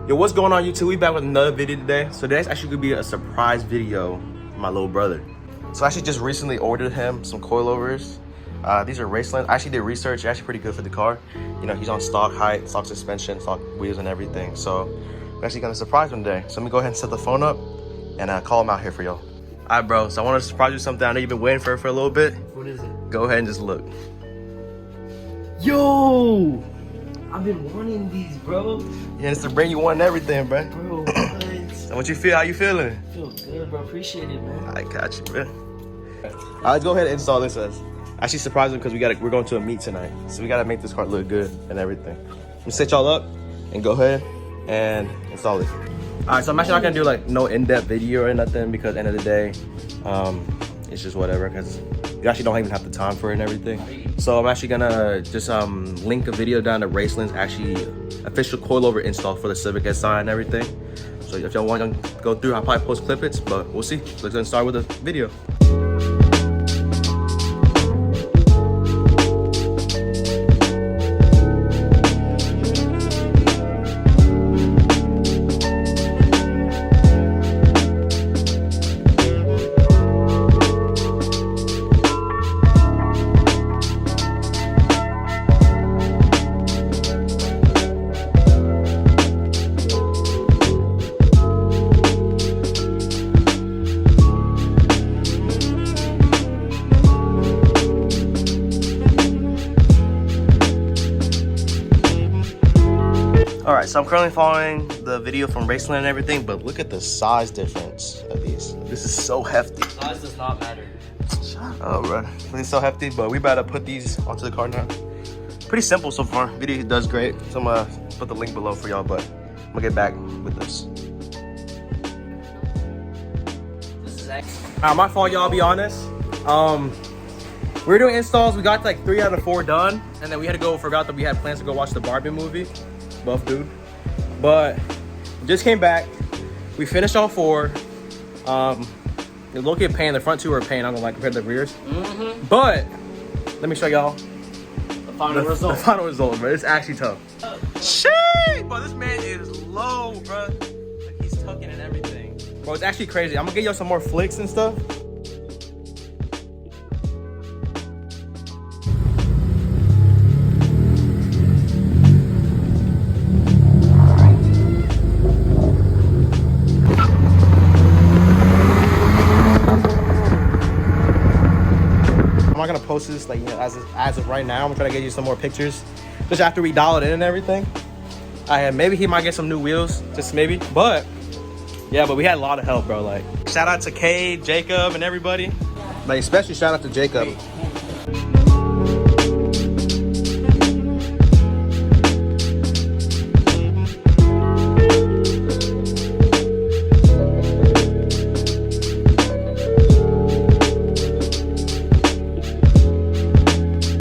Yo, what's going on YouTube? We back with another video today. So today's actually gonna be a surprise video for my little brother. So I actually just recently ordered him some coilovers. These are Raceland. I actually did research. They're actually pretty good for the car. You know, he's on stock height, stock suspension, stock wheels and everything. So we're actually gonna surprise him today. So let me go ahead and set the phone up and call him out here for y'all. All right, bro. So I want to surprise you with something I know you've been waiting for a little bit. What is it? Go ahead and just look. Yo! I've been wanting these, bro. Yeah, it's to bring you one and everything, bro. Bro, what? So what you feel? How you feeling? I feel good, bro. Appreciate it, man. I got you, man. All right, let's go ahead and install this. Actually surprise him because we're going to a meet tonight, so we gotta make this car look good and everything. Let me set y'all up and go ahead and install it. All right, so I'm actually not gonna do like no in-depth video or nothing because at the end of the day, it's just whatever because you actually don't even have the time for it and everything. So I'm actually gonna just link a video down to Raceland's actually official coilover install for the Civic Si and everything. So if y'all want to go through, I'll probably post clippets, but we'll see. Let's go and start with the video. All right, so I'm currently following the video from Raceland and everything, but look at the size difference of these. This is so hefty. Size does not matter. Shut up, bro. It's so hefty, but we better put these onto the car now. Pretty simple so far. Video does great. So I'm gonna put the link below for y'all, but I'm gonna get back with this. This is excellent. My fault, y'all, be honest. We were doing installs. We got like 3 out of 4 done, and then we had to go, forgot that we had plans to go watch the Barbie movie. Buff dude. But just came back. We finished all 4. They're low-key a pain. The front 2 are a pain. I'm gonna like compared to the rears. But let me show y'all The final result. The final result, bro. It's actually tough. Shit, bro. This man is low, bro. Like he's tucking and everything. Bro, it's actually crazy. I'm gonna get y'all some more flicks and stuff. I'm not gonna post this like, you know, as of right now. I'm trying to get you some more pictures just after we dial it in and everything. Maybe he might get some new wheels, just maybe. But yeah, but we had a lot of help, bro. Like shout out to Cade, Jacob, and everybody. Like especially shout out to Jacob.